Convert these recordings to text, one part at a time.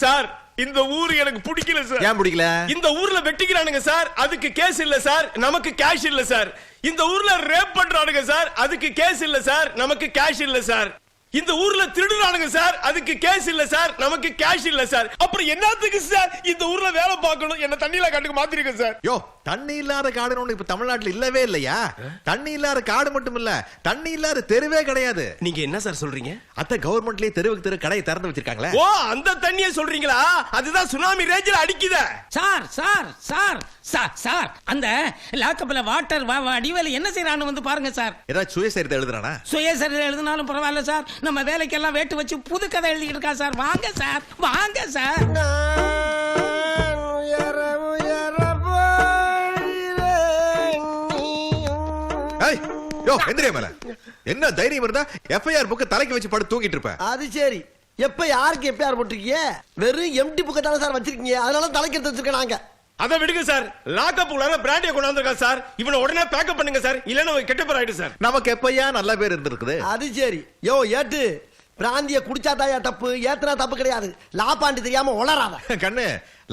Sir இந்த ஊர் எனக்கு பிடிக்கல சார். ஏன் பிடிக்கல? இந்த ஊர்ல வெட்டிக்கிறானுங்க சார், அதுக்கு கேஸ் இல்ல சார், நமக்கு கேஷ் இல்ல சார். இந்த ஊர்ல ரேப் பண்றானுங்க சார், அதுக்கு கேஸ் இல்ல சார், நமக்கு கேஷ் இல்ல சார். இந்த ஊர்ல திருடுறானுங்க சார், அதுக்கு கேஸ் இல்ல சார், நமக்கு கேஷ் இல்ல சார். அப்புறம் என்னத்துக்கு சார் இந்த ஊர்ல வேலை பார்க்கணும்? என்ன தண்ணியில காட்டுக்கு மாத்திருக்க சார். யோ, தண்ணி இல்லாத காடு ஒண்ணு இப்ப தமிழ்நாட்டுல இல்லவே இல்லையா? தண்ணி இல்லாத காடு மட்டும் இல்ல, தண்ணி இல்லாத தெருவே கிடையாது. நீங்க என்ன சார் சொல்றீங்க? அத்த கவர்மெண்ட்லயே தெருவுக்கு தெரு கடையை திறந்து வச்சிருக்காங்களே. ஓ, அந்த தண்ணியை சொல்றீங்களா? அதுதான் சுனாமி ரேஞ்சில அடிக்குதே. Sir sir sir sir sir அந்த லாக்கப்ல வாட்டர் வடிவேல என்ன செய்யறான்னு வந்து பாருங்க சார். ஏதாவது சுயசரிதை எழுதுறானா? சுயசரிதை எழுதினாலும் பரவாயில்ல சார், நம்ம வேலைக்கெல்லாம் வேட்டு வச்சு புது கதை எழுதிட்டு இருக்கா சார். வாங்க சார், வாங்க சார். ஏய், யோ, எந்திரியா மேல. என்ன தைரியம் இருந்தா எஃப்ஐஆர் புக்க தலைக்கு வச்சு படுத்து தூங்கிட்டு இருப்ப. அது சரி, எப்ப யாருக்கு எஃப்ஐஆர் போட்டிருக்கீங்க? வெறும் எம்டி புக்க தானே சார் வச்சிருக்கீங்க, அதனால தலைக்கு எடுத்து வச்சிருக்கேன் நாங்க. அதை விடுங்க சார். லாக்கப் உள்ள பிராண்டியை கொண்டு வந்திருக்கான் சார். இவனை உடனே பேக்கப் பண்ணுங்க சார், இல்லன்னா கெட்ட பேர் ஆயிடும் சார். நமக்கு எப்பயா நல்ல பேர் இருந்திருக்குது. அது சரி. யோ ஏட்டு, பிராந்திய குடிச்சா தாயா தப்பு, ஏத்துனா தப்பு கிடையாது. லாப்பாண்டி தெரியாம உளறாத. கண்ணு,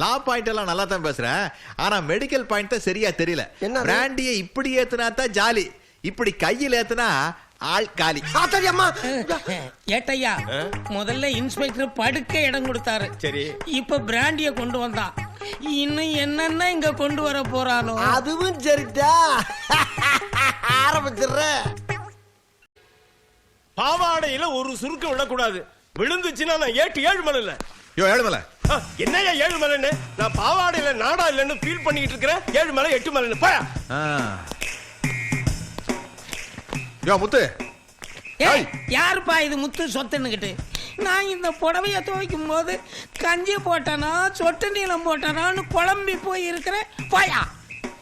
லா பாயிண்ட் எல்லாம் நல்லா தான் பேசுறேன், ஆனா மெடிக்கல் பாயிண்ட் தான் சரியா தெரியல. என்ன? பிராண்டியை இப்படி ஏத்துனா தான் ஜாலி, இப்படி கையில் ஏத்துனா ஆள் காலி. அம்மா ஏட்டையா, முதல்ல இன்ஸ்பெக்டர் படுக்க இடம் கொடுத்தாரு. சரி, இப்ப பிராண்டிய கொண்டு வந்தான். இன்னும் என்னென்ன இங்க கொண்டு வர போறானோ. அதுவும் சரிதா. ஆரம்பிச்சிடுறேன். பாவாடையில ஒரு சுருக்கு விடக்கூடாது. விழுந்துச்சுன்னா நான் ஏழு மலை இல்ல. யோ, ஏழுமலை. என்னையா 7 மலைன்னு? நான் பாவாடையில நாடா இல்லன்னு ஃபீல் பண்ணிட்டு இருக்கிறேன். 7 மலை 8 மலைன்னு போயா. யோ முத்து. ஏய், யாருப்பா இது முத்து சொத்துன்னுகிட்டு? நான் இந்த புடவைய துவைக்கும் போது கஞ்சி போட்டானா சொட்டு நீளம் போட்டானான்னு குழம்பி போய் இருக்கிறேன். போயா.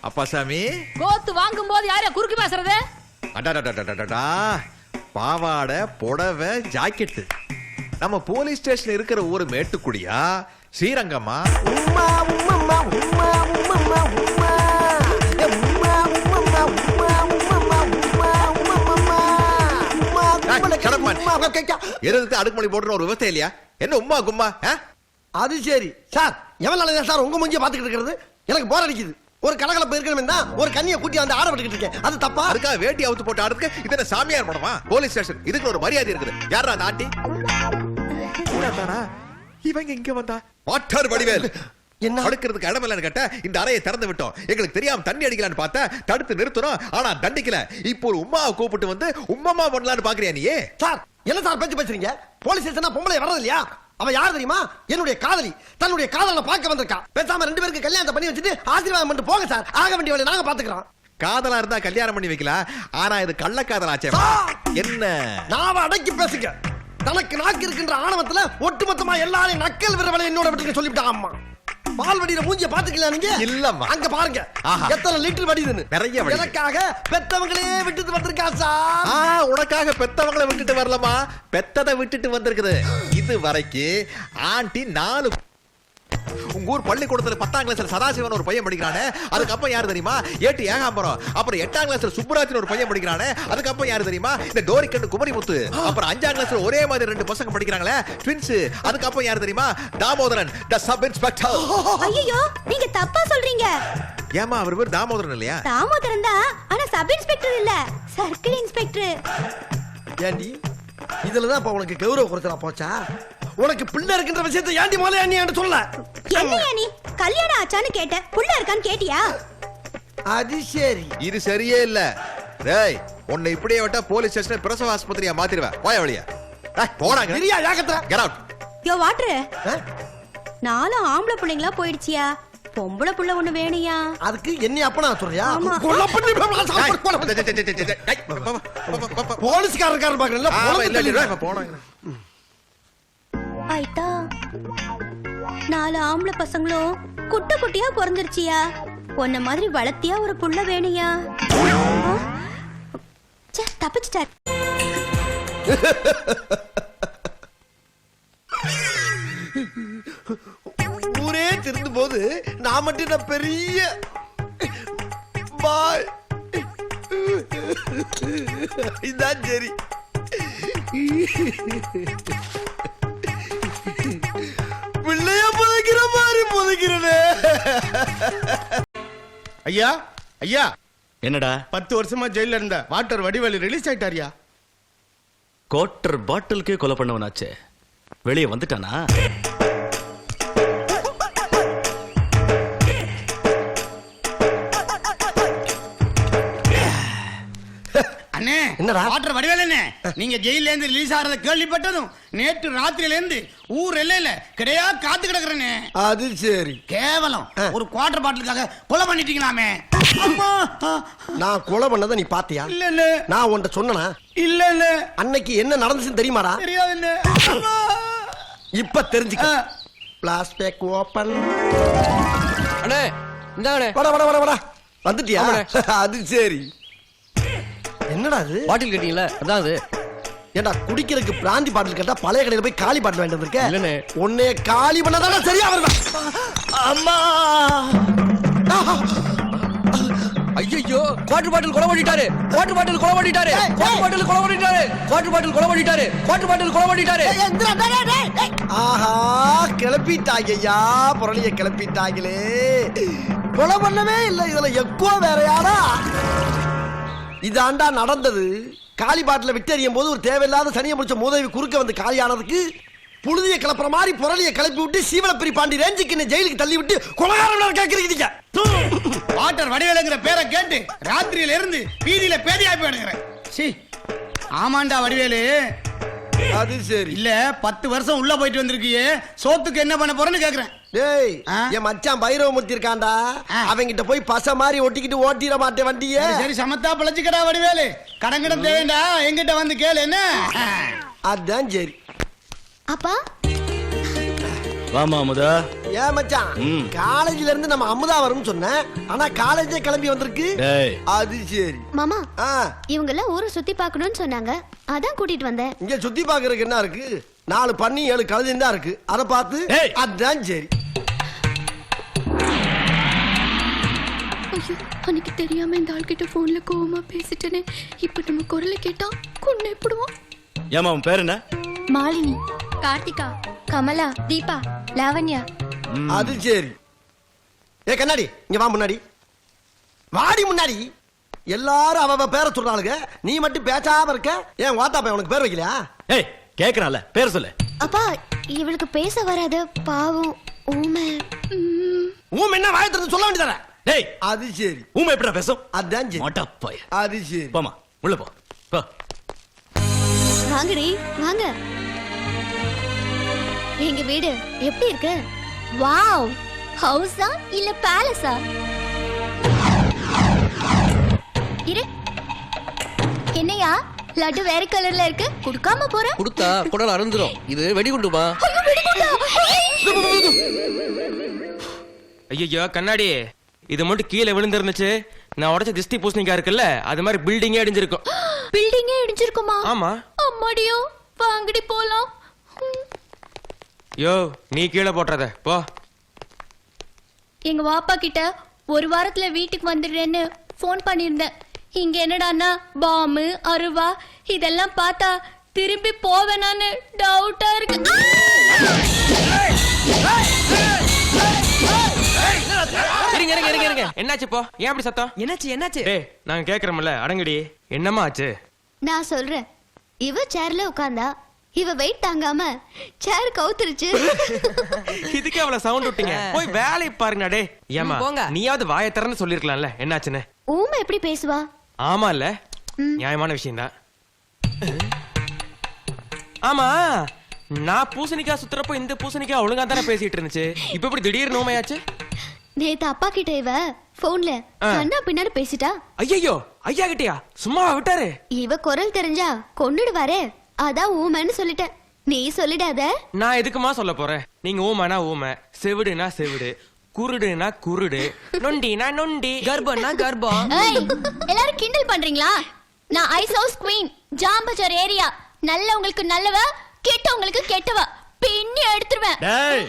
அப்பா சாமி, கோத்து வாங்கும் போது யாரையா குறுக்கு பேசுறது? அடடடடடடா, பாவாடை புடவை ஜாக்கெட்டு. நம்ம போலீஸ் ஸ்டேஷன் இருக்கிற ஊரு மேட்டுக்குடியா ஸ்ரீரங்கமா? உம்மா உம்மம்மா உம்மா உம்மம்மா உம்மா உம்மா உம்மம்மா உம்மா உம்மம்மா உம்மா உம்மம்மா உம்மா கும்மல எதுக்கு அடுக்குமொழி போடுற ஒரு விவசாயம் இல்லையா? என்ன உம்மா கும்மா? அது சரி சார். எவ்வளவு சார் உங்க மூஞ்சிய பாத்துக்கிட்டு இருக்கிறது? எனக்கு போர் அடிக்குது. ஒரு கலகலப்பு இருக்கணும் தான் ஒரு கண்ணியை கூட்டி வந்து ஆட விட்டுக்கிட்டு இருக்கேன். அது தப்பா? அதுக்காக வேட்டி அவுத்து போட்டு ஆடுறதுக்கு இதென்ன சாமியார் படமா? போலீஸ் ஸ்டேஷன், இதுக்கு ஒரு மரியாதை இருக்குது. யாரா நாட்டி? இவங்க இங்க வந்தா வாட்டர் வடிவேல் என்ன அடுக்கிறதுக்கு இடம் இல்லைன்னு கேட்ட இந்த அறையை திறந்து விட்டோம். எங்களுக்கு தெரியாம தண்ணி அடிக்கலான்னு பார்த்தா தடுத்து நிறுத்தணும், ஆனா தண்டிக்கல. இப்போ ஒரு உமாவை கூப்பிட்டு வந்து உம்மம்மா பண்ணலான்னு பாக்குறியா நீ? சார், என்ன சார் பேச்சு பேசுறீங்க? போலீஸ் ஸ்டேஷனா பொம்பளை வர்றது இல்லையா? அவ யார் தெரியுமா? என்னுடைய காதலி. தன்னுடைய காதலனை பார்க்க வந்திருக்கா. பேசாம 2 பேருக்கு கல்யாணத்தை பண்ணி வச்சுட்டு ஆசீர்வாதம் பண்ணிட்டு போங்க சார். ஆக வேண்டிய வேலையை நாங்க பாத்துக்கிறோம். காதலா இருந்தா கல்யாணம் பண்ணி வைக்கலாம், ஆனா இது கள்ளக்காதலாச்சே. என்ன நாவ அடக்கி பேசுங்க. தனக்கு நாக்கு இருக்கின்ற ஆணவத்துல ஒட்டுமொத்தமா எல்லாரையும் நக்கல் விர வேலை என்னோட விட்டுக்க சொல்லிவிட்டான். அம்மா பால் வடிகிற மூஞ்சிய பாத்துக்கலாம் நீங்க? இல்லம்மா. அங்க பாருங்க எத்தனை லிட்டர் வடிதுன்னு. நிறைய வடியுது. எனக்காக பெத்தவங்களே விட்டுட்டு வந்திருக்கா சார். உனக்காக பெத்தவங்களை விட்டுட்டு வரலமா, பெத்ததை விட்டுட்டு வந்திருக்குது. இது வரைக்கும் ஆண்டி 4. உங்க ஊர் பள்ளிக்கூடத்துல 10ஆம் கிளாஸ்ல சதாசிவன் ஒரு பையன் படிக்கிறானே, அதுக்கப்புறம் யாரு தெரியுமா? ஏட்டு ஏகாம்பரம். அப்புறம் 8ஆம் கிளாஸ்ல சுப்புராஜன் ஒரு பையன் படிக்கிறானே, அதுக்கப்புறம் யாரு தெரியுமா? இந்த டோரிக்கண்ணு குமரிமுத்து. அப்புறம் 5ஆம் கிளாஸ்ல ஒரே மாதிரி 2 பசங்க படிக்கிறாங்களே, ட்வின்ஸ். அதுக்கப்புறம் யாரு தெரியுமா? தாமோதரன், தி சப் இன்ஸ்பெக்டர். ஐயோ, நீங்க தப்பா சொல்றீங்க. ஏமா அவர் பேர் தாமோதரன் இல்லையா? தாமோதரன் தான், ஆனா சப் இன்ஸ்பெக்டர் இல்ல, சர்க்கிள் இன்ஸ்பெக்டர். ஏண்டி இதுலதான் இப்ப உனக்கு கௌரவ குறைச்சலா போச்சா? உனக்கு பிள்ளை இருக்கின்ற விஷயத்தை ஏண்டி முதல்ல ஏண்டி சொல்ல? என்னையா நீ கல்யாணம் ஆச்சான்னு கேட்ட, புள்ள இருக்கான்னு கேட்டியா? அது சரி. இது சரியே இல்ல. டேய், உன்னை இப்படியே விட்டா போலீஸ் ஸ்டேஷன் பிரசவ ஆஸ்பத்திரியா மாத்திடுவேன். போய வழியா போடாங்க. சரியா யாகத்ரா? Get out. யோ வாட்டர், 4 ஆம்பளை பிள்ளைங்களா போயிடுச்சியா, பொம்பளை புள்ள ஒண்ணு வேணியா? அதுக்கு என்ன அப்பனா சொல்றியா? ஆமா. கொலை பண்ணி போலீஸ்காரர் பாக்கறல போடாங்க. ஐட்டா, 4 ஆம்பளை பசங்களும் குட்ட குட்டியா பிறந்துருச்சியா, உன்ன மாதிரி வளர்த்தியா ஒரு புள்ள வேணியா? தப்பிச்சிட்டார். ஊரே திருந்து போது நான் மட்டும் நான் பெரிய பாய். இதான் சரி. பிள்ளை ஐயா ஐயா என்னடா 10 வருஷமா ஜெயில இருந்த வாட்டர் வடிவேலு ரிலீஸ் ஆயிட்டாரியா? கோட்டர் பாட்டிலுக்கே கொலை பண்ணவனாச்சே, வெளியே வந்துட்டானா? அண்ணே என்னடா? வாட்டர் வடிவேலண்ணே, நீங்க ஜெயில இருந்து ரிலீஸ் ஆறத கேள்விப்பட்டதும் நேற்று ராத்திரியில இருந்து ஊர் எல்லையில கிடையா காத்து கிடக்குறேனே. அது சரி. கேவலம் ஒரு குவார்டர் பாட்டிலுக்காக கொலை பண்ணிட்டீங்களாமே. அம்மா. நான் கொலை பண்ணதை நீ பாத்தியா? இல்ல இல்ல நான் உன்கிட்ட சொன்னனா? இல்ல இல்ல அன்னைக்கு என்ன நடந்துச்சுன்னு தெரியுமாடா? தெரியாது இல்ல. அம்மா. இப்ப தெரிஞ்சுக்க. Plastic open. அண்ணே இந்தாங்கண்ணே வாடா வாடா வாடா வாடா. வந்துட்டியா? அது சரி. என்னடா அது? பாட்டில் கட்டிங்களா அதான் அது. ஏண்டா குடிக்கிறதுக்கு பிராந்தி பாட்டில் கேட்டா பழைய கடையில போய் காலி பாட்டில் வாங்கிட்டு வந்திருக்க? இல்லண்ணே. உன்னை காலி பண்ணதானே சரியா வருவேன். அம்மா! ஐயோ வாட்டர் பாட்டில் கொலை பண்ணிட்டாரு, வாட்டர் பாட்டில் கொலை பண்ணிட்டாரு, வாட்டர் பாட்டில் கொலை பண்ணிட்டாரு, வாட்டர் பாட்டில் கொலை பண்ணிட்டாரு, வாட்டர் பாட்டில் கொலை பண்ணிட்டாரு. ஆஹா கிளப்பிட்டாங்க ஐயா, புரளிய கிளப்பிட்டாங்களே. கொலை பண்ணவே இல்லை, இதுல எக்கோ வேற யாரா? இதாண்டா நடந்தது. காலி பாட்டில விட்டு எறியும் போது ஒரு தேவையில்லாத சனியை முடிச்ச மூதேவி குறுக்க வந்து காலியானதுக்கு புழுதிய கிளப்புற மாதிரி புரளிய கிளப்பி விட்டு சீவலப்பிரி பாண்டி ரேஞ்சுக்கு என்ன ஜெயிலுக்கு தள்ளி விட்டு கொலகாரம் கேட்கறீங்க. வாட்டர் வடிவேலுங்கிற பேரை கேட்டு ராத்திரியில இருந்து வீதியில பேதியாய் போயிடுறேன். சி ஆமாண்டா வடிவேலு. அது சரி. இல்ல 10 வருஷம் உள்ள போயிட்டு வந்திருக்கியே, சோத்துக்கு என்ன பண்ண போறேன்னு கேக்குறேன். டேய் ஆ? என் மச்சான் பைரவமூர்த்தி இருக்கான்டா, ஆ. அவங்கிட்ட போய் பச மாதிரி ஒட்டிக்கிட்டு ஓட்டிட மாட்டேன் வண்டிய. சரி சமத்தா பிழைச்சுக்கடா வடிவேலு, கடங்கிடம் தேவைண்டா எங்கிட்ட வந்து கேளு என்ன. அதான் சரி. அப்பா வாமா அமுதா. ஏன் மச்சான் ம். காலேஜ்ல இருந்து நம்ம அமுதா வரும்னு சொன்னேன், ஆனா காலேஜே கிளம்பி வந்திருக்கு. டேய் அது சரி. மாமா ஆ, இவங்க எல்லாம் ஊரை சுத்தி பார்க்கணும்னு சொன்னாங்க, அதான் கூட்டிட்டு வந்தேன். இங்க சுத்தி பாக்குறதுக்கு என்ன இருக்கு? 4 பண்ணி 7 கழுதையும் தான் இருக்கு, அத பார்த்து. ஏய். அதான் சரி. ஐயோ அன்னைக்கு தெரியாம இந்த ஆள்கிட்ட போன்ல கோவமா பேசிட்டேனே, இப்ப நம்ம குரலை கேட்டா கொன்னை போடுவான். ஏமா உன் பேர் என்ன? மாலினி, கார்த்திகா, கமலா, தீபா, லாவண்யா. அது சரி. ஏ கண்ணாடி இங்க வா, முன்னாடி வாடி. முன்னாடி எல்லாரும் அவ பேரை சொல்றாளுங்க, நீ மட்டும் பேசாம இருக்க. ஏன் வாத்தாப்பா உனக்கு பேர் வைக்கலையா? ஏய் கேக்குறான்ல, பேர் சொல்லு. அப்பா இவளுக்கு பேச வராது, பாவம் ஊமை. ஊம் என்ன வாயை திறந்து சொல்ல வேண்டியதானே? டேய் அது சரி. ஊமை எப்படிடா பேசும்? அதான் சரி. மொட்டை போய் அது சரி. போமா உள்ள போ. போ. வாங்கடி வாங்க. எங்க வீடு எப்படி இருக்கு? வாவ், ஹவுஸா இல்ல பேலஸா? இரு. என்னையா லட்டு வேற கலர்ல இருக்கு, குடுக்காம போற? கொடுத்தா குடல் அருந்துரும். இது வெடிகுண்டுமா? ஐயோ, வெடிகுண்டா. ஐயோ கண்ணாடி, இது மட்டும் கீழே விழுந்திருந்துச்சு, நான் உடைச்ச திஷ்டி பூசணிக்கா இருக்குல்ல, அது மாதிரி பில்டிங்கே அடிஞ்சிருக்கும். பில்டிங்கே இடிஞ்சிருக்குமா? ஆமா. அம்மாடியோ, வாங்கடி போலாம். யோ நீ கீழே போட்டுறத போ. எங்க வாப்பா கிட்ட ஒரு வாரத்துல வீட்டுக்கு வந்துடுறேன்னு போன் பண்ணிருந்தேன். இங்க என்னடான்னா பாம்பு அருவா இதெல்லாம் பார்த்தா திரும்பி போவேனான்னு டவுட்டா இருக்கு. இருங்க இருங்க இருங்க இருங்க, என்னாச்சு போ? ஏன் அப்படி சத்தம்? என்னாச்சு? டேய் நாங்க கேக்குறோம்ல, அடங்கடி. என்னம்மா ஆச்சு? நான் சொல்றேன். இவ சேர்ல உட்கார்ந்தா இவ வெயிட் தாங்காம சேர் கவுத்துருச்சு. இதுக்கு அவ்வளவு சவுண்ட் விட்டீங்க, போய் வேலையை பாருங்க. டே ஏமா போங்க. நீயாவது வாயை திறந்து சொல்லிருக்கலாம்ல என்னாச்சுன்னு. ஊமை எப்படி பேசுவா? ஆமா இல்ல, நியாயமான விஷயம் தான். ஆமா, நான் பூசணிக்காய் சுத்துறப்போ இந்த பூசணிக்காய் ஒழுங்கா தானே பேசிட்டு இருந்துச்சு, இப்ப எப்படி திடீர்னு நோமையாச்சு? நேத்து அப்பா கிட்ட இவ போன்ல கண்ணா பின்னாடி பேசிட்டா. ஐயோ ஐயா கிட்டயா? சும்மா விட்டாரு? இவ குரல் தெரிஞ்சா கொன்னுடுவாரே, அதான் ஊமைன்னு சொல்லிட்டேன். நீ சொல்லிடாத. நான் எதுக்குமா சொல்ல போறேன்? நீங்க ஊமைனா ஊமை, செவிடுனா செவிடு, குருடுனா குருடு, நொண்டினா நொண்டி, கர்ப்பம்னா கர்ப்பம். ஏய், எல்லாரும் கிண்டல் பண்றீங்களா? நான் ice house queen, Zambazar area. நல்லவங்களுக்கு நல்லவ, கெட்டவங்களுக்கு கெட்டவ, பின்னி எடுத்துருவேன். டேய்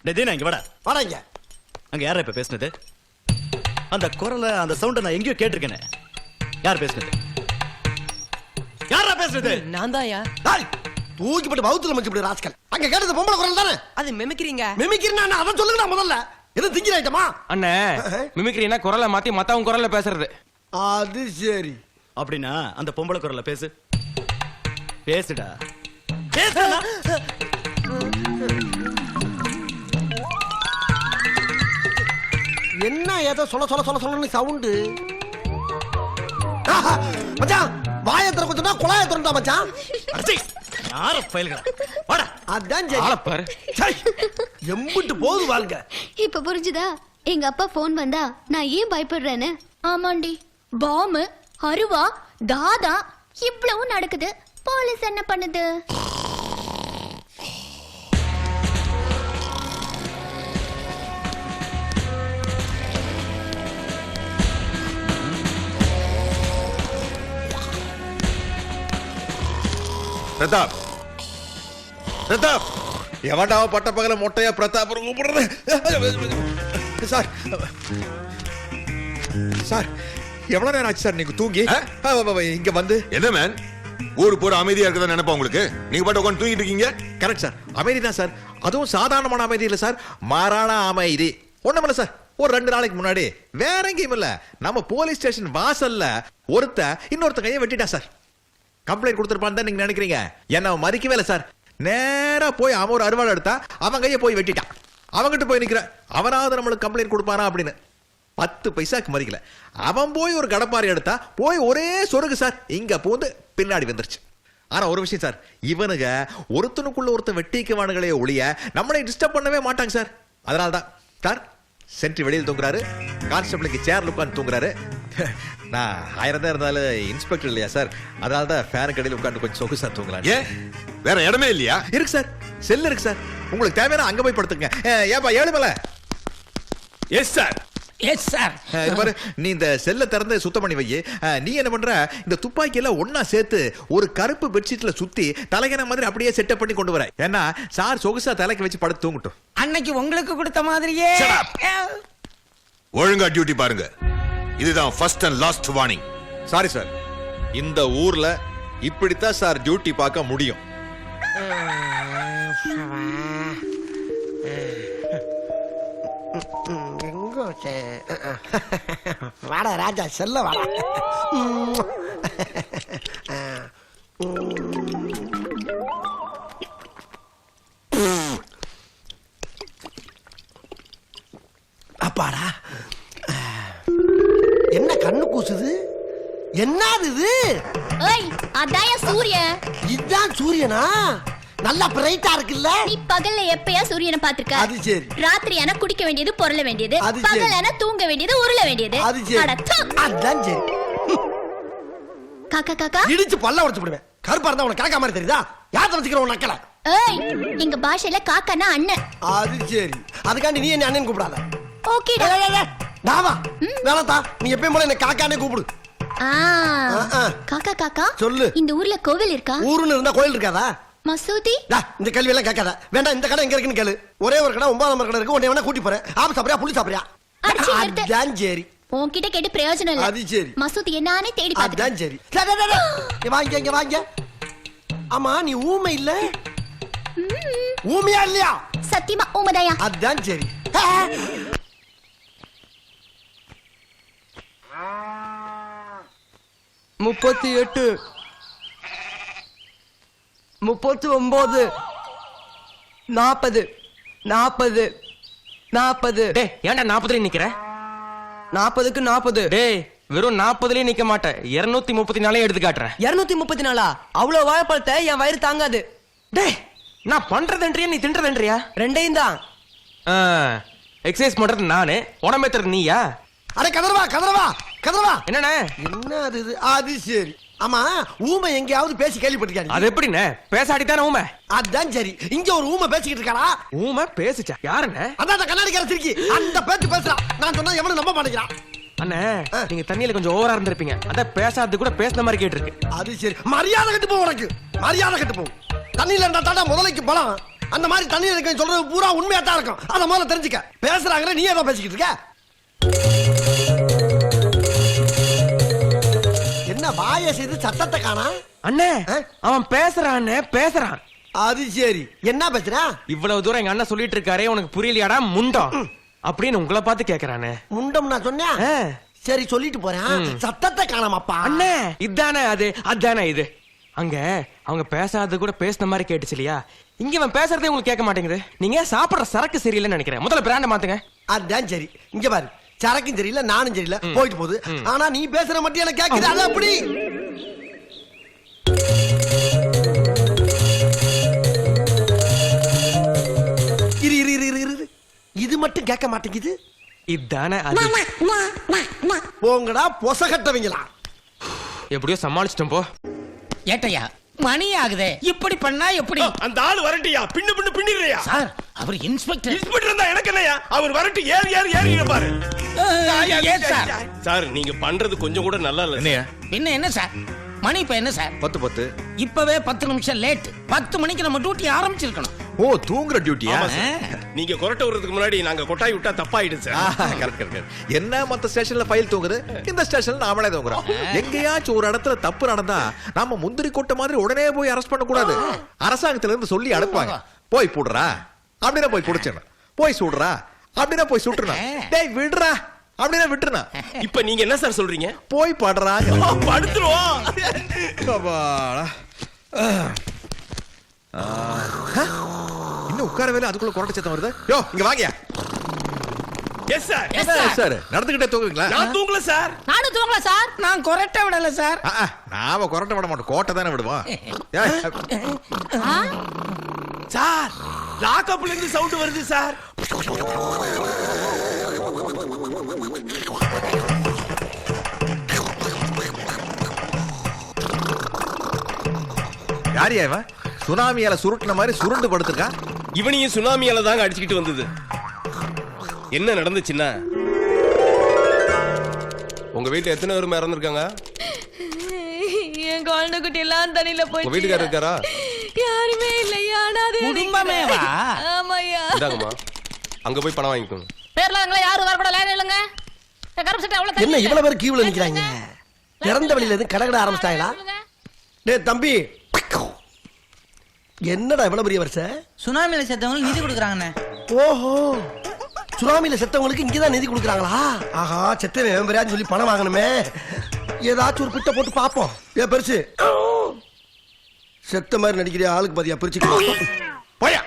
டேய் தீனா இங்க வாடா. வாடா இங்க. அங்க யாரா இப்ப பேசுனது? அந்த குரலை அந்த சவுண்ட நான் எங்கேயோ கேட்டிருக்கேனே. யார் பேசுனது? யாரா பேசுனது? நான் தான்யா. டேய், தூக்கி போட்டு பவுத்துல மச்சு போடு ராஸ்கல். அங்க கேட்டது பொம்பளை குரல் தானே? அது மெமிக்கிறீங்க. மிமிக்கிறேன் நான், அத சொல்லுங்கடா முதல்ல. எது திங்கிற ஐட்டமா? அண்ணே மிமிக்ரினா குரலை மாத்தி மத்தவங்க குரல்ல பேசுறது. அது சரி. அப்படின்னா அந்த பொம்பளை குரல்ல பேசு. பேசுடா. என்ன ஏதோ சொல்ல சவுண்டு. மச்சான் வாயை திறக்கணும்னா குழாயை திறந்தா மச்சான். யார பயல்களா? வாடா. அதான் சரி. ஆளப்பாரு. சை, எம்புட்டு போகுது வாழ்ங்க. இப்ப புரிஞ்சுதா எங்க அப்பா போன் வந்தா நான் ஏன் பயப்படுறேன்னு? ஆமாண்டி, பாம்பு அருவா தாதா இவ்வளவு நடக்குது. போலீஸ் என்ன பண்ணுது? பிரதாப், பிரதாப், எவன்டா பட்ட பகல மொட்டையா பிரதாப் கூப்பிடுறது? சார், சார், எவ்வளவு நேரம் ஆச்சு சார் நீங்க தூங்கி இங்க வந்து? என்ன மேன், ஊரு பூரா அமைதியா இருக்கதா நினைப்பா உங்களுக்கு? நீங்க பாட்டு உட்காந்து தூங்கிட்டு இருக்கீங்க. கரெக்ட் சார், அமைதி தான் சார். அதுவும் சாதாரணமான அமைதி இல்ல சார், மாறான அமைதி. ஒண்ணுமில்ல சார், ஒரு 2 நாளைக்கு முன்னாடி வேற எங்கேயும் இல்ல, நம்ம போலீஸ் ஸ்டேஷன் வாசல்ல இன்னொருத்த கையை வெட்டிட்டா சார். கம்ப்ளைண்ட் கொடுத்துருப்பான்னு நீங்க நினைக்கிறீங்க? என்ன மதிக்கவே இல்லை சார். நேரா போய் அவன் ஒரு அருவாள் எடுத்தா அவன் கையை போய் வெட்டிட்டான். அவங்கிட்ட போய் நிக்கிற அவனாவது நம்மளுக்கு கம்ப்ளைண்ட் கொடுப்பானா அப்படின்னு 10 பைசாக்கு மதிக்கல. அவன் போய் ஒரு கடப்பாரி எடுத்தா போய் ஒரே சொருகு சார் இங்க பூந்து பின்னாடி வந்துருச்சு. ஆனா ஒரு விஷயம் சார், இவனுங்க ஒருத்தனுக்குள்ள ஒருத்தன் வெட்டிக்குவானுங்களே ஒழிய நம்மளை டிஸ்டர்ப் பண்ணவே மாட்டாங்க சார். அதனால்தான் சார் சென்ட்ரி வெளியில் தூங்குறாரு, கான்ஸ்டபிளுக்கு சேர்ல உட்காந்து தூங்குறாரு. நான் 1000 தான் இருந்தாலும் இன்ஸ்பெக்டர் இல்லையா சார், அதனால தான் ஃபேன் கடையில் உட்காந்து கொஞ்சம் சொகுசா தூங்கலாம். ஏன் வேற இடமே இல்லையா? இருக்கு சார், செல் இருக்கு சார், உங்களுக்கு தேவையான அங்க போய் படுத்துங்க. ஏப்பா 7 மேல. Yes sir. Yes sir. இது பாரு, நீ இந்த செல்ல திறந்து சுத்தம் பண்ணி வை. நீ என்ன பண்ற, இந்த துப்பாக்கி எல்லாம் ஒன்னா சேர்த்து ஒரு கருப்பு பெட்ஷீட்ல சுத்தி தலைகன மாதிரி அப்படியே செட்டப் பண்ணி கொண்டு வர. ஏன்னா சார் சொகுசா தலைக்கு வச்சு படுத்து தூங்கட்டும். அன்னைக்கு உங்களுக்கு கொடுத்த மாதிரியே. ஒழுங்கா டியூட்டி பாருங்க. இதுதான் first and last warning. Sorry sir, இந்த ஊர்ல இப்படித்தான் சார் டியூட்டி பார்க்க முடியும். வாடா ராஜா, செல்ல வாடா. அப்பாடா, என்ன கண்ணு கூசுது? என்னது இது? ஏய், அதாய சூரியன். இதுதான் சூரியனா? நல்லா பிரைட்டா இருக்குல்ல? நீ பகல்ல எப்பயா சூரியனை பாத்துக்க? அது சரி. ராத்திரியான குடிக்க வேண்டியது, பொருள வேண்டியது, அது சரி. பகலான தூங்க வேண்டியது, உருள வேண்டியது. அது சரி. அட, தூ. அதான் சரி. காக்கா காக்கா, இடிச்சு பல்ல உடைச்சு போடுவேன். கருப்பா இருந்தா உனக்கு காக்கா மாதிரி தெரியுதா? யார் வச்சுக்கிற உன் நக்கல? ஏய், எங்க பாஷையில காக்கானா அண்ணன். அது சரி. அதுக்காண்டி நீ என்ன அண்ணன் கூப்பிடாத. ஓகேடா. தாவா வேணாத்தா, நீ எப்பயும் போல என்ன காக்கானே கூப்பிடு. காக்கா காக்கா, சொல்லு. இந்த ஊர்ல கோவில் இருக்கா? ஊருன்னு இருந்தா கோயில் இருக்காதா? மசூதி? இந்த கேள்வி எல்லாம் கேட்காத. வேண்டாம், இந்த கடை எங்க இருக்குன்னு கேளு. ஒரே ஒரு கடை 9ஆம் நம்பர் கடை இருக்கு. உன்னை வேணா கூட்டி போறேன். ஆப்பு சாப்பிடுறியா புளி சாப்பிடுறியா? அடிச்சு நிறுத்து. அதான் சரி. உன்கிட்ட கேட்டு பிரயோஜனம் இல்ல. அது சரி. மசூதி என்னானே தேடி அதான் பார்த்தேன். சரி. இங்க வாங்க, இங்க வாங்க. ஆமா, நீ ஊமை இல்ல? ஊமையா இல்லையா? சத்தியமா ஊமதாயா? அதான் சரி. 38 39 40 40 40. டேய், ஏன்டா 40 நிக்கிற? 40க்கு 40. டேய், வெறும் 40லயே நிக்க மாட்டேன், 234 எடுத்து காட்டுறேன். 234? அவ்வளவு வாழைப்பழத்தை என் வயிறு தாங்காது. டேய், நான் பண்றதுன்றியா நீ தின்றதுன்றியா? ரெண்டையும் தான். எக்ஸசைஸ் பண்றது நானு, உடம்பேத்துறது நீயா? அட கதறவா கதறவா கதறவா. என்னண்ணே? என்ன அது? அது சரி. ஆமா, ஊமை எங்கேயாவது பேசி கேள்விப்பட்டிருக்காரு? அது எப்படிண்ணே? பேசாடித்தானே ஊமை. அதான் சரி. இங்க ஒரு ஊமை பேசிக்கிட்டு இருக்காரா? ஊமை பேசுச்சா? யாருண்ணே? அதான் கண்ணாடிக்கார சிரிக்கி அந்த பேச்சு பேசுறான். நான் சொன்னா எவனும் நம்ப மாட்டேங்கிறான். அண்ணே, நீங்க தண்ணியில கொஞ்சம் ஓவரா இருந்திருப்பீங்க, அதான் பேசாதது கூட பேசுன மாதிரி கேட்டிருக்கு. அது சரி. மரியாதை கட்டு போ, உனக்கு மரியாதை கட்டு போ. தண்ணியில இருந்தா தாண்டா முதலைக்கு பலம். அந்த மாதிரி தண்ணியில இருக்க சொல்றது பூரா உண்மையா தான் இருக்கும். அத முதல்ல தெரிஞ்சுக்க. பேசுறாங்க, நீ ஏதோ பேசிக்கிட்டு இருக்க. என்ன வாய செய்து சத்தத்தை காணா? அண்ணே, அவன் பேசுறான், பேசுறான். அது சரி. என்ன பேசுறா? இவ்வளவு தூரம் எங்க அண்ணன் சொல்லிட்டு இருக்காரே, உனக்கு புரியலையாடா முண்டம்? அப்படின்னு உங்களை பார்த்து கேக்குறானே. முண்டம் நான் சொன்னேன். சரி சொல்லிட்டு போறேன். சத்தத்தை காணாமப்பா. அண்ணே இதானே அது, அதானே இது. அங்க அவங்க பேசாதது கூட பேசுன மாதிரி கேட்டுச்சு இல்லையா? இங்க அவன் பேசுறதே உங்களுக்கு கேட்க மாட்டேங்குது. நீங்க சாப்பிடுற சரக்கு சரியில்லைன்னு நினைக்கிறேன். முதல்ல பிராண்ட மாத்துங்க. அதான் சரி. இங்க பாரு, சரக்கும் சரியில்லை, நானும் சரியில்லை, போயிட்டு போகுது. ஆனா நீ பேசுற மட்டும் எனக்கு கேக்குது. அது அப்படி இது மட்டும் கேட்க மாட்டேங்குது. இதானே அது. போங்கடா பொசகட்டவங்களா. எப்படியோ சமாளிச்சிட்டோம் போ. ஏட்டையா மணி ஆகுதே, இப்படி பண்ணா எப்படி? அந்த ஆள் வரட்டியா, பின்னு பின்னு பின்னிடுறியா? சார் அவர் இன்ஸ்பெக்டர். இன்ஸ்பெக்டர் இருந்தா எனக்கு என்னையா? அவர் வரட்டி ஏறி ஏறி ஏறி இருப்பாரு. ஏன் சார்? சார் நீங்க பண்றது கொஞ்சம் கூட நல்லா இல்ல. என்னையா பின்ன என்ன சார்? மணி இப்ப என்ன சார்? 10 இப்பவே 10 நிமிஷம் லேட். 10 மணிக்கு நம்ம டியூட்டி ஆரம்பிச்சிருக்கணும். ஓ தூங்குற டியூட்டியா? நீங்க கொரட்டை விடுறதுக்கு முன்னாடி நாங்க கொட்டாய் விட்டா தப்பாயிடும் சார். கரெக்ட். என்ன மத்த ஸ்டேஷன்ல ஃபைல் தூங்குது, இந்த ஸ்டேஷன்ல நாமளே தூங்குறோம். எங்கேயாச்சும் ஒரு இடத்துல தப்பு நடந்தா நாம முந்திரி கொட்டை மாதிரி உடனே போய் அரெஸ்ட் பண்ண கூடாது. அரசாங்கத்துல இருந்து சொல்லி அனுப்புவாங்க. போய் போடுறா அப்படின்னா போய் புடிச்சிடணும், போய் சுடுறா அப்படின்னா போய் சுட்டுறணும், டேய் விடுறா அப்படின்னா விட்டுருனா. இப்ப நீங்க என்ன சார் சொல்றீங்க? போய் படுறா. படுத்துருவோம். இன்னும் உட்கார வேலை அதுக்குள்ள கொரட்டை சத்தம் வருது. யோ இங்க வாங்கயா. Yes sir. சார் நடந்துகிட்டே தூங்குவீங்களா? நான் தூங்கல சார். நானும் தூங்கல சார். நான் கொரட்டை விடல சார். நாம கொரட்டை விட மாட்டோம், கோட்டை தானே விடுவோம். சார் லாக்அப்ல இருந்து சவுண்ட் வருது சார். யாரியா இவன்? சுனாமியால சுருட்டுன மாதிரி சுருண்டு படுத்திருக்கான். இவனையும் சுனாமியால தாங்க அடிச்சுக்கிட்டு வந்தது. என்ன நடந்துச்சுன்னா, உங்க வீட்டுல எத்தனை பேரும் இறந்துருக்காங்க? என் குழந்தை குட்டி எல்லாம் தண்ணியில போய். உங்க வீட்டுக்காரர் இருக்காரா? யாருமே இல்லையா? குடும்பமேவா? ஆமாய்யா. இந்தாங்கம்மா, அங்க போய் பணம் வாங்கிக்கோங்க. பேர்ல அங்க யாரும் வரக்கூடாது. லைன் இல்லங்க. கருப்பு சட்டை அவ்வளவு என்ன இவ்வளவு பேர் கியூல நிக்கிறாங்க? திறந்த வெளியில இருந்து கடகட ஆரம்பிச்சிட்டாங்களா? டேய் தம்பி, என்னடா இவ்வளவு பெரிய வருஷம்? சுனாமியில செத்தவங்களுக்கு நிதி கொடுக்குறாங்கண்ணே. ஓஹோ, சுனாமியில செத்தவங்களுக்கு இங்கதான் நிதி கொடுக்குறாங்களா? ஆஹா, செத்தவன் வேம்பரையான்னு சொல்லி பணம் வாங்கணுமே. ஏதாச்சும் ஒரு பிட்ட போட்டு பாப்போம். ஏ பெருசு, செத்த மாதிரி நடிக்கிற ஆளுக்கு பாதியா பிரிச்சு போயா.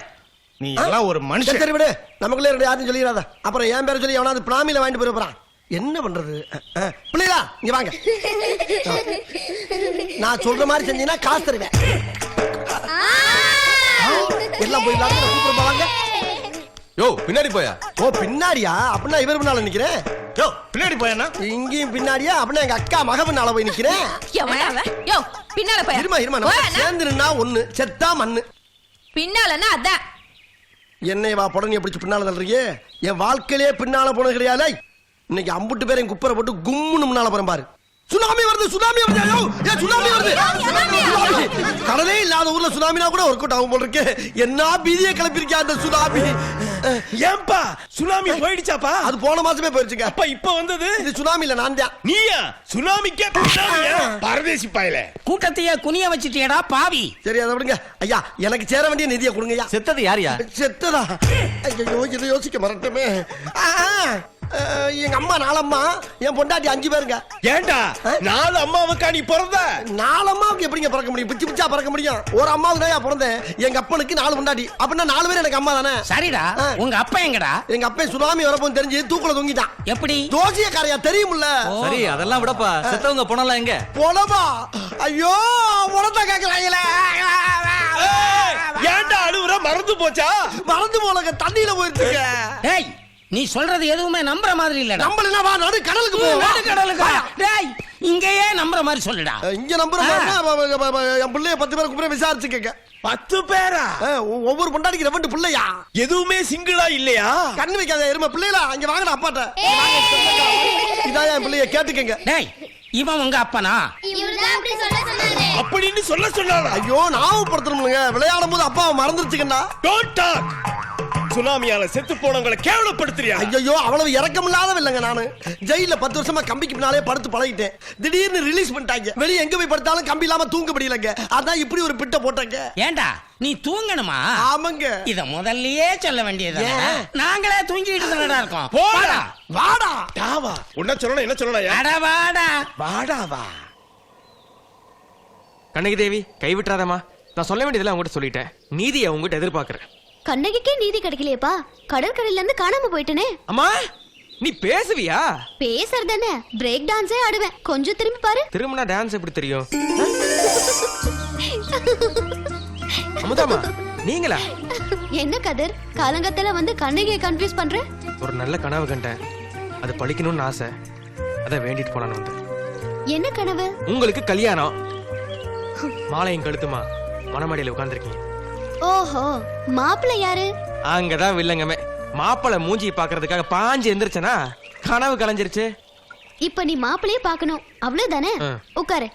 நீ எல்லாம் ஒரு மனுஷன். சரி விடு, நமக்குள்ளே ரெண்டு யாரும் சொல்லிடாத. அப்புறம் என் பேரை சொல்லி எவனாவது பிராமியில வாங்கிட்டு போயிட போறான். என்ன பண்றது? பிள்ளைகளா இங்க வாங்க. நான் சொல்ற மாதிரி செஞ்சீங்கன்னா காசு தருவேன். எல்லாம் போய் கூப்பிட்டு வாங்க. யோ பின்னாடி போயா. ஓ பின்னாடியா? அப்படின்னா இவர் பின்னால நிக்கிறேன். யோ பின்னாடி போயானா? இங்கேயும் பின்னாடியா? அப்படின்னா எங்க அக்கா மக பின்னால போய் நிக்கிறேன். யோ பின்னால போய். இருமா சேர்ந்து நின்னா ஒண்ணு, செத்தா மண்ணு. பின்னாலன்னா அதான். என்னை வா புடனைய பிடிச்சு பின்னால தள்ளுறீங்க. என் வாழ்க்கையிலே பின்னால போனது கிடையாது. இன்னைக்கு அம்புட்டு பேரையும் குப்பரை போட்டு கும்முன்னு முன்னால போறேன் பாரு. சுனாமி வருது, சுனாமி வருது. ஐயோ ஏன் சுனாமி வருது? கடலே இல்லாத ஊர்ல சுனாமினா கூட ஒர்க் அவுட் ஆகும் போல இருக்கு. என்ன பீதியை கிளப்பிருக்கா அந்த சுனாமி. ஏன்பா சுனாமி போயிடுச்சாப்பா? அது போன மாசமே போயிடுச்சுங்க. அப்ப இப்ப வந்தது இது சுனாமி இல்ல, நான் தான். நீயா சுனாமிக்கே பின்னாடியா? பரதேசி பயல. கூட்டத்தையே குனிய வச்சிட்டியடா பாவி. சரி அதை விடுங்க ஐயா. எனக்கு சேர வேண்டிய நிதியை கொடுங்க ஐயா. செத்தது யாரியா? செத்ததா? ஐயோ இதை யோசிக்க மறட்டமே. எங்க அம்மா 4 அம்மா, என் பொண்டாட்டி 5 பேருங்க. ஏண்டா 4 அம்மாவுக்கா நீ பிறந்த? 4 அம்மாவுக்கு எப்படிங்க பிறக்க முடியும்? பிச்சு பிச்சா பிறக்க முடியும்? ஒரு அம்மாவுக்கு தான் பிறந்தேன். எங்க அப்பனுக்கு 4 பொண்டாட்டி. அப்படின்னா 4 பேர் எனக்கு அம்மா தானே. சரிடா, உங்க அப்பா எங்கடா? எங்க அப்பா சுனாமி வரப்போன்னு தெரிஞ்சு தூக்குல தொங்கிட்டான். எப்படி? தோசிய காரையா தெரியுமில்ல? சரி அதெல்லாம் விடப்பா. செத்தவங்க போனலாம் எங்க? பொணமா? ஐயோ உடத்த கேக்குறாங்களே. ஏண்டா அழுவுற? மறந்து போச்சா? மறந்து போலங்க, தண்ணியில போயிருச்சுங்க. டேய் நீ சொல்றது எதுவுமே நம்புற மாதிரி இல்லடா. நம்பலனா வா நடு கடலுக்கு போ. நடு கடலுக்கு. டேய் இங்கேயே நம்புற மாதிரி சொல்லுடா. இங்க நம்புற மாதிரி என் பிள்ளைய 10 பேர் கூப்பிட விசாரிச்சுக்கங்க. 10 பேரா? ஒவ்வொரு பொண்டாட்டிக்கு 2 பிள்ளையா? எதுவுமே சிங்கிளா இல்லையா? கண்ணு வைக்காத எருமை பிள்ளைகளா. அங்க வாங்கடா அப்பாட்ட. இதான் என் பிள்ளைய கேட்டுக்கங்க. டேய் இவன் உங்க அப்பனா? அப்படின்னு சொல்ல சொன்னாரா? ஐயோ ஞாபகப்படுத்தணும்ங்க. விளையாடும் போது அப்பாவை மறந்துருச்சுக்கண்ணா. Don't talk. சுனாமியால செத்து போனவங்களை கேவலப்படுத்துறியா? ஐயோ அவ்வளவு இறக்கமில்லாத இல்லைங்க நானு. ஜெயில 10 வருஷமா கம்பிக்கு பின்னாலே படுத்து பழகிட்டேன். திடீர்னு ரிலீஸ் பண்ணிட்டாங்க. வெளியே எங்க போய் படுத்தாலும் கம்பி இல்லாம தூங்க முடியலங்க. அதான் இப்படி ஒரு பிட்ட போட்டாங்க. ஏண்டா நீ தூங்கணுமா? ஆமாங்க. இத முதல்லயே சொல்ல வேண்டியது. நாங்களே தூங்கிட்டு தானடா இருக்கோம். போடா வாடா. டாவா உன்ன சொல்லணும் என்ன சொல்லணும்? அட வாடா. வாடா வா. கண்ணகி தேவி கைவிட்டுறாதம்மா. நான் சொல்ல வேண்டியதெல்லாம் உங்ககிட்ட சொல்லிட்டேன். நீதியை உங்ககிட்ட எதிர்பார்க்கறேன். கண்ணகிக்கே நீதி கிடைக்கலையேப்பா. கடற்கரையில இருந்து காணாம போயிட்டனே. அம்மா நீ பேசுவியா? பேசுறதானே பிரேக் டான்ஸே ஆடுவேன். கொஞ்சம் திரும்பி பாரு. திரும்பினா டான்ஸ் எப்படி தெரியும்? அமுதாமா நீங்களா? என்ன கதிர் காலங்கத்துல வந்து கண்ணகியை கன்ஃபியூஸ் பண்ற? ஒரு நல்ல கனவு கண்டேன். அது பழிக்கணும்னு ஆசை. அத வேண்டிட்டு போலான்னு வந்தேன். என்ன கனவு? உங்களுக்கு கல்யாணம். மாலையும் கழுத்துமா மணமடியில உட்கார்ந்துருக்கீங்க. ஓஹோ மாப்பிள்ளை யாரு? அங்கதான் வில்லங்கமே. மாப்பிள்ளை மூஞ்சி பாக்குறதுக்காக பாஞ்சு எந்திரிச்சனா கனவு கலைஞ்சிருச்சு. இப்ப நீ மாப்பிள்ளையே பார்க்கணும் அவ்வளவுதானே? உட்காரு.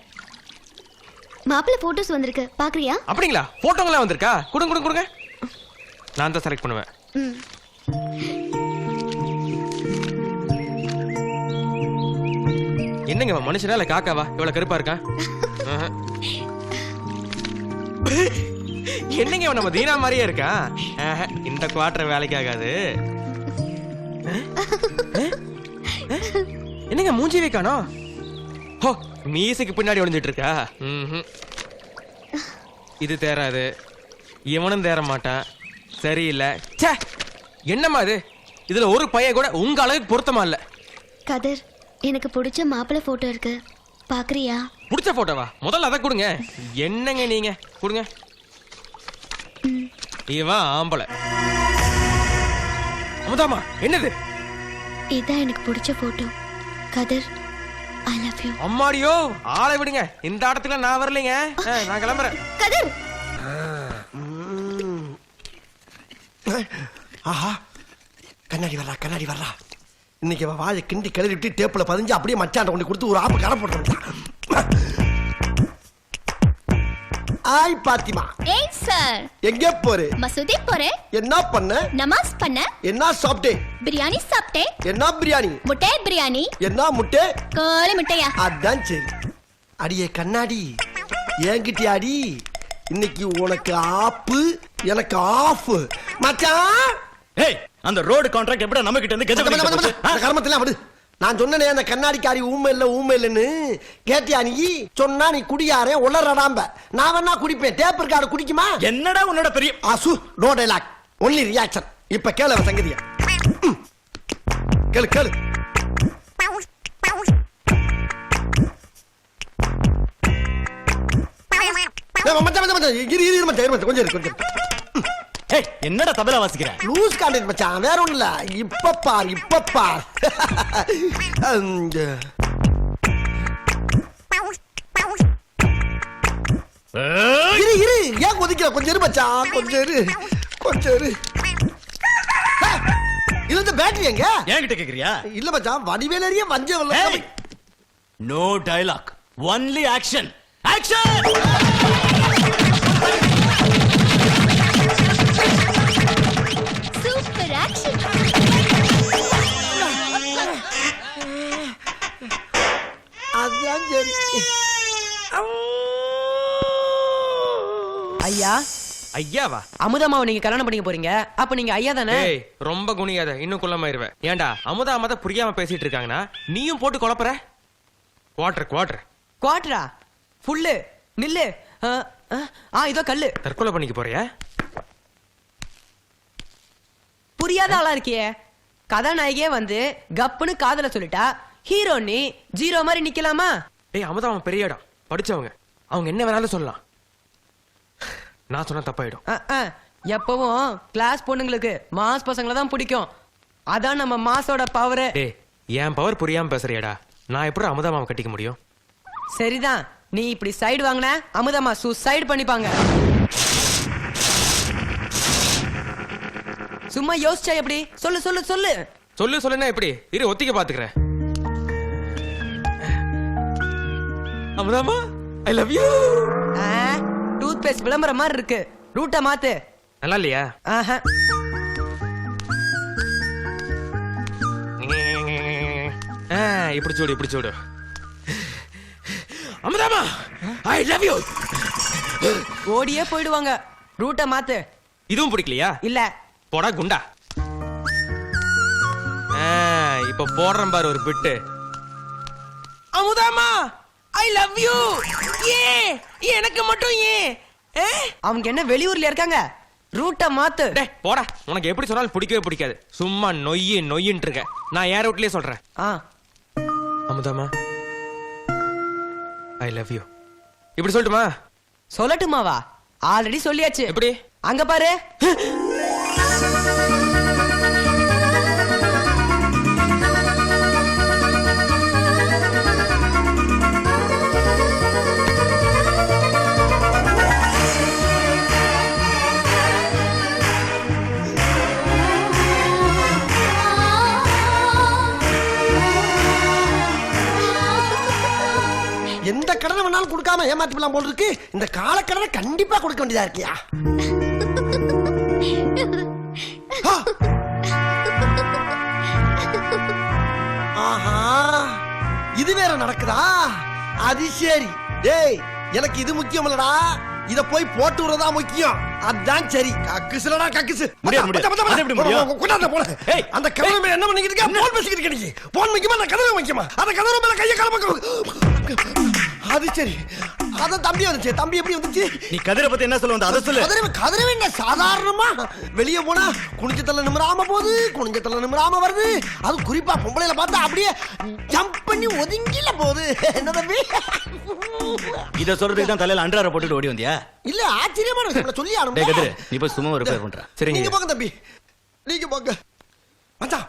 மாப்பிள்ளை போட்டோஸ் வந்திருக்கு பாக்குறியா? அப்படிங்களா? போட்டோங்களா வந்திருக்கா? கொடுங்க கொடுங்க கொடுங்க. நான் தான் செலக்ட் பண்ணுவேன். என்னங்க மனுஷனா இல்ல காக்காவா இவ்வளவு கருப்பா இருக்கா? என்னங்க நம்ம தீனா மாதிரியே இருக்கா? இந்த குவார்டர் வேலைக்கு ஆகாது. என்னங்க மூஞ்சி வைக்கானோ? ஹோ மீசைக்கு பின்னாடி ஒளிஞ்சிட்டு இருக்கா? இது தேராது. இவனும் தேர மாட்டான். சரியில்லை. ச்சே என்னம்மா இது? இதுல ஒரு பைய கூட உங்க அளவுக்கு பொருத்தமா இல்ல. கதிர் எனக்கு பிடிச்ச மாப்பிள்ளை போட்டோ இருக்கு பாக்குறியா? பிடிச்ச போட்டோவா? முதல்ல அதை கொடுங்க. என்னங்க நீங்க கொடுங்க. இவன் ஆம்பளை. அமுதாமா என்னது? இதான் எனக்கு பிடிச்ச photo. Kathir I love you. அம்மாடியோ ஆளை விடுங்க. இந்த இடத்துல நான் வரலைங்க. நான் கிளம்புறேன். கதிர் ஆஹா கண்ணாடி வர்றா. இன்னைக்கு வாழை கிண்டி கிளறி விட்டு டேப்ல பதிஞ்சு அப்படியே மச்சாண்ட கொண்டு கொடுத்து ஒரு ஆப்பு கரை போட்டு. ஆய் பாத்திமா. ஏய் சார் எங்க போற? மசூதி போறேன். என்ன பண்ண? நமாஸ் பண்ண. என்ன சாப்பிட்டே? பிரியாணி சாப்பிட்டேன். என்ன பிரியாணி? முட்டை பிரியாணி. என்ன முட்டை? கோழி முட்டையா? அதான் சரி. அடியே கண்ணாடி ஏங்கிட்டி அடி. இன்னைக்கு உனக்கு ஆப்பு எனக்கு ஆஃப் மச்சான். ஏய் அந்த ரோடு கான்ட்ராக்ட் எப்படா நம்ம கிட்ட இருந்து கெஜ கர்மத்துல விடு. நான் சொன்னனே அந்த கண்ணாடிக்காரி ஊமை இல்லன்னு கேட்டியா? நீ சொன்னா நீ குடியாரே உளறடாம்ப. நான் வேணா குடிப்பேன். டேப் இருக்காரு குடிக்குமா? என்னடா உன்னோட பெரிய ஆசு நோ டைலாக் ஒன்லி ரியாக்ஷன். இப்ப கேளு சங்கதியா. கேளு கொஞ்சம் என்னடா தபலா வாசிக்கிற? லூஸ் கான்டென்ட் மச்சான். வேற ஒண்ணு இல்ல. இப்ப பார். இரு ஏன் கொதிக்கிற? கொஞ்சம் இரு மச்சான். கொஞ்சம் இரு. இது வந்து பேட்டரி எங்க? என்கிட்ட கேக்குறியா? இல்ல மச்சான் வடிவேலறிய வஞ்சவல்ல. No dialogue only action. Action. Super action. அதான் சரி. ஐயா ஐயாவா? அமுதாமாவை நீங்க கல்யாணம் பண்ணிக்க போறீங்க. அப்ப நீங்க ஐயா தானே? ஏய் ரொம்ப குனியாத. இன்னும் குள்ளமாயிருவேன். ஏண்டா அமுதாமா தான் புரியாம பேசிட்டு இருக்காங்கன்னா நீயும் போட்டு குழப்பற. குவாட்டரா ஃபுல்லு நில்லு. இதோ கல்லு. தற்கொலை பண்ணிக்க போறியா? புரியாத ஆளா இருக்கியே. கதாநாயகியே வந்து கப்புன்னு காதல சொல்லிட்டா ஹீரோ நீ ஜீரோ மாதிரி நிக்கலாமா? ஏய் அமுதாமா பெரிய இடம் படிச்சவங்க. அவங்க என்ன வேணாலும் சொல்லலாம். நான் சொன்னா தப்பாயிடும். எப்பவும் கிளாஸ் பொண்ணுங்களுக்கு மாஸ் பசங்களை தான் பிடிக்கும். அதான் நம்ம மாஸோட பவர். டேய் என் பவர் புரியாம பேசுறியாடா. நான் எப்படி அமுதாமாவை கட்டிக்க முடியும்? சரிதான். நீ இப்படி சைடு வாங்கின அமுதாமா சூசைட் பண்ணிப்பாங்க. சும்மா யோசிச்சா எப்படி? சொல்லுன்னா எப்படி? இரு ஒத்திக்க பாத்துக்கிறேன். அமுதாமா I love you. Toothpaste விளம்பரம் மாதிரி இருக்கு. ரூட்ட மாத்து. நல்லா இல்லையா? இப்படி சூடு இப்படி சூடு. அமுதாமா ஐ லவ் யூ. ஓடியே போயிடுவாங்க. ரூட்டை மாத்து. இதுவும் பிடிக்கலையா? இல்ல. போடா குண்டா. இப்ப போடுறேன் பாரு ஒரு பிட்டு. அமுதாமா ஐ லவ் யூ. எனக்கு மட்டும் அவங்க என்ன வெளியூர்ல இருக்காங்க? ரூட்டை மாத்து. டேய் போடா. உனக்கு எப்படி சொன்னாலும் பிடிக்கவே பிடிக்காது. சும்மா நொய்யின்னு இருக்க. நான் ஏன் ரூட்லயே சொல்றேன். அமுதாமா ஐ லவ் யூ. இப்படி சொல்லட்டுமா? சொல்லட்டுமாவா? ஆல்ரெடி சொல்லியாச்சு. எப்படி? அங்க பாரு. எந்த கடனை வேணாலும் கொடுக்காம ஏமாத்திக்கலாம் போல இருக்கு. இந்த காலக்கடனை கண்டிப்பா கொடுக்க வேண்டியதா இருக்கியா? ஆஹா, இது வேற நடக்குதா? அது சரி. டேய், எனக்கு இது முக்கியம் இல்லடா, இத போய் போட்டு விடுறதா முக்கியம். அதான் சரி. கக்குசுலடா கக்குசு. கொண்டாந்த போல. அந்த கதவு மேல என்ன பண்ணிக்கிட்டு இருக்க? போன் பேசிக்கிட்டு இருக்க நீ. போன் முக்கியமா அந்த கதவு முக்கியமா? அந்த கதவு மேல கைய காலமா. அது சரி. அத தம்பி வந்துச்சு. தம்பி எப்படி வந்துச்சு? நீ கதிரை பத்தி என்ன சொல்ல வந்த அத சொல்லு. கதிரவே என்ன சாதாரணமா வெளிய போனா குனிஞ்சத்தல நிமிராம போகுது, குனிஞ்சத்தல நிமிராம வருது. அது குறிப்பா பொம்பளையில பார்த்தா அப்படியே ஜம்ப் பண்ணி ஒதுங்கில போகுது. என்ன தம்பி? இத சொல்றதுக்கு தான் தலையில அண்டரார போட்டுட்டு ஓடி வந்தியா? இல்ல, ஆச்சரியமான விஷயம் சொல்லி ஆரம்பி. டேய் கதிரை, நீ போய் சும்மா ரிப்பேர் பண்ற. சரி நீங்க போங்க தம்பி, நீங்க போங்க. மச்சான்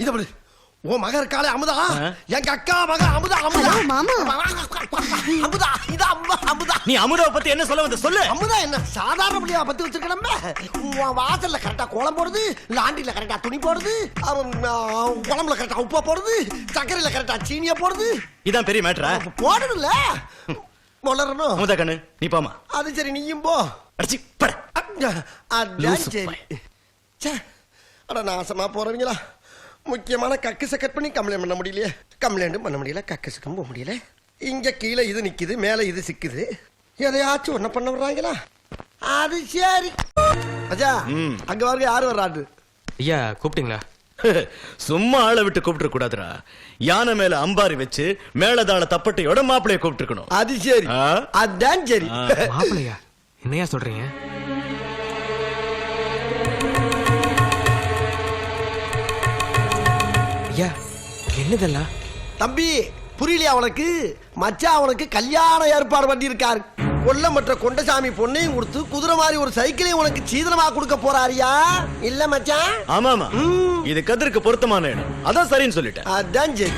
இத விடு. ஓ மக இருக்காளே அமுதா, எங்க அக்கா மக அமுதா. அமுதா மாமா. அமுதா, இது அம்மா அமுதா. நீ அமுதாவை பத்தி என்ன சொல்ல வந்த சொல்லு. அமுதா என்ன சாதாரண புள்ளியா பத்தி வச்சிருக்கணுமே? வாசல்ல கரெக்டா கோலம் போடுது, லாண்டில கரெக்டா துணி போடுது, குழம்புல கரெக்டா உப்பா போடுது, சக்கரையில கரெக்டா சீனிய போடுது. இதான் பெரிய மேட்டரா? போடுதுல்ல வளரணும். அமுதா கண்ணு நீ போமா. அது சரி, நீயும் போ. அடிச்சி பட. அதான் சரி. ச்சே, அட நாசமா போறவங்களா. முக்கியமான கக்குசை கட் பண்ணி கம்ப்ளைண்ட் பண்ண முடியலையே. கம்ப்ளைண்டும் பண்ண முடியல, கக்குசுக்கும் போக முடியல. இங்க கீழே இது நிக்குது, மேல இது சிக்குது. எதையாச்சும் ஒன்ன பண்ண விடுறாங்களா? அது சரி. அஜா, அங்க பாருங்க யாரு வர்றாரு. ஐயா கூப்பிட்டீங்களா? சும்மா ஆளை விட்டு கூப்பிட்டு கூடாதுடா. யானை மேல அம்பாரி வச்சு மேலதாள தப்பட்டையோட மாப்பிளைய கூப்பிட்டுருக்கணும். அது சரி. அதான் சரி. மாப்பிளையா? என்னையா சொல்றீங்க? ஐயா என்னதெல்லாம்? தம்பி புரியலையா உனக்கு? மச்சா அவனுக்கு கல்யாண ஏற்பாடு பண்ணி இருக்காரு. கொல்லமற்ற கொண்டசாமி பொண்ணையும் கொடுத்து குதிரை மாதிரி ஒரு சைக்கிளையும் உனக்கு சீதனமா கொடுக்க போறாரியா? இல்ல மச்சான்? ஆமாமா, இது கதிருக்கு பொருத்தமான இடம். அதான் சரின்னு சொல்லிட்டேன். அதான் சரி.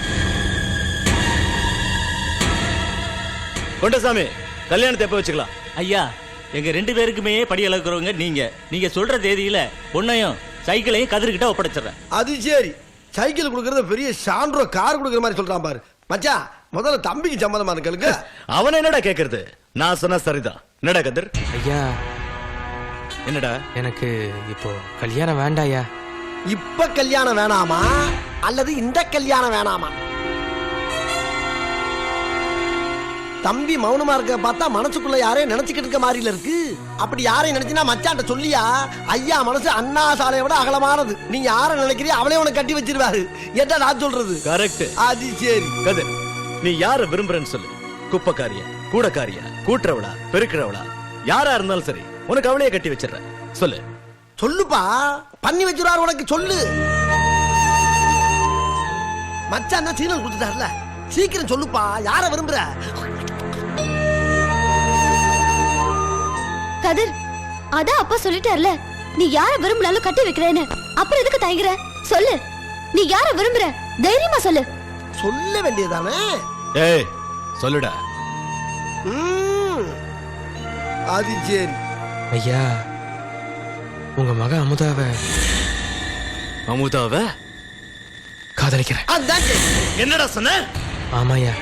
கொண்டசாமி, கல்யாணத்தை எப்ப வச்சுக்கலாம்? ஐயா, எங்க 2 பேருக்குமே படி அளக்குறவங்க நீங்க சொல்ற தேதியில பொண்ணையும் சைக்கிளையும் கதிர்கிட்ட ஒப்படைச்சிடுறேன். அது சரி. சைக்கிள் கொடுக்கறத பெரிய சான்றோ கார் கொடுக்கற மாதிரி சொல்றான் பாரு. மச்சா, முதல்ல தம்பிக்கு சம்மதமா இருக்கலுக்கு. அவன் என்னடா கேக்குறது? நான் சொன்னா சரிதான். என்னடா கதிர்? ஐயா என்னடா? எனக்கு இப்போ கல்யாணம் வேண்டாயா. இப்ப கல்யாணம் வேணாமா அல்லது இந்த கல்யாணம் வேணாமா? தம்பி மௌனமா இருக்க பார்த்தா மனசுக்குள்ள யாரையும் நினைச்சுக்கிட்டு இருக்க மாதிரில இருக்கு. அப்படி யாரையும் நினைச்சினா மச்சான்ட்ட சொல்லியா? ஐயா மனசு அண்ணா சாலையை விட அகலமானது. நீ யாரை நினைக்கிறியா அவளே உனக்கு கட்டி வச்சிருவாரு. என்ன நான் சொல்றது? கரெக்ட். அது சரி. கதிர், நீ யார விரும்புறன்னு சொல்லு. குப்பக்காரியா, கூடக்காரியா, கூட்டுறவளா, பெருக்கிறவளா, யாரா இருந்தாலும் சரி, உனக்கு அவளையே கட்டி வச்சிடுற. சொல்லு. சொல்லுப்பா, பண்ணி வச்சிருவாரு உனக்கு. சொல்லு. மச்சான் தான் சீனல் கொடுத்துட்டாருல, சீக்கிரம் சொல்லுப்பா. யார விரும்புற? கதிர், அதான் அப்பா சொல்லிட்டார்ல, நீ யார விரும்பினாலும் கட்டி வைக்கிறேன்னு. அப்புறம் எதுக்கு தயங்குற? சொல்லு, நீ யார விரும்புற? தைரியமா சொல்லு. சொல்ல வேண்டியதானே? ஏய் சொல்லுடா. அது சரி. ஐயா, உங்க மக அமுதாவை காதலிக்கிறேன். அதான் சரி. என்னடா சொன்ன? ஆமாய்யா,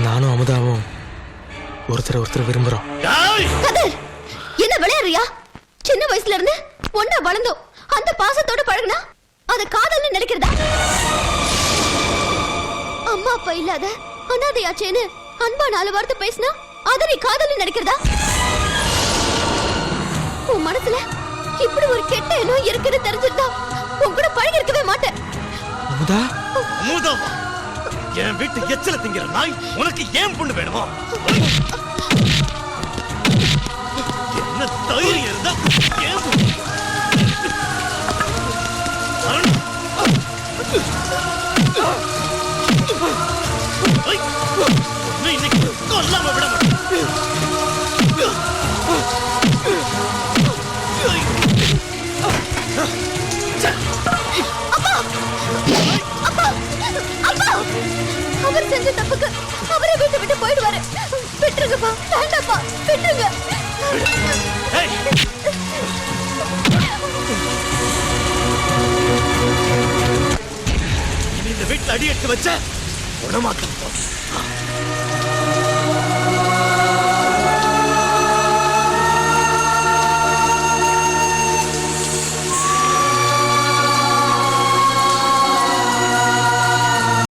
நானும் அமுதாவும் ஒருத்தர் விரும்புறோம். கதிர், என்ன விளையாடுறியா? சின்ன வயசுல இருந்து ஒண்ணா வளர்ந்தோம். அந்த பாசத்தோட பழகுனா அது காதல்னு நினைக்கிறதா? அம்மா அப்பா இல்லாத அனாதையாச்சேன்னு அன்பா 4 வார்த்தை பேசினா அத நீ காதல்னு நினைக்கிறதா? உன் மனசுல இப்படி ஒரு கெட்ட எண்ணம் இருக்குன்னு தெரிஞ்சிருந்தா உன் கூட பழகி இருக்கவே மாட்டேன். அமுதா அமுதாவா? என் வீட்டு எச்சல திங்கிற நாய் உனக்கு ஏன் பொண்ணு வேணுமா? என்ன தைரியம் இருந்தா ஏன் பொண்ணு? அருண்! ஐய்! உன்னை இன்னைக்கு கொல்லாம விட மாட்டேன். அவர் செஞ்ச தப்புக்கு அவரை வீட்டை விட்டு போயிடுவாரு. விட்டுருங்கப்பா, வேண்டாப்பா, விட்டுருங்க. ஏய்! இனி இந்த வீட்டுல அடி எடுத்து வச்ச உடமாக்க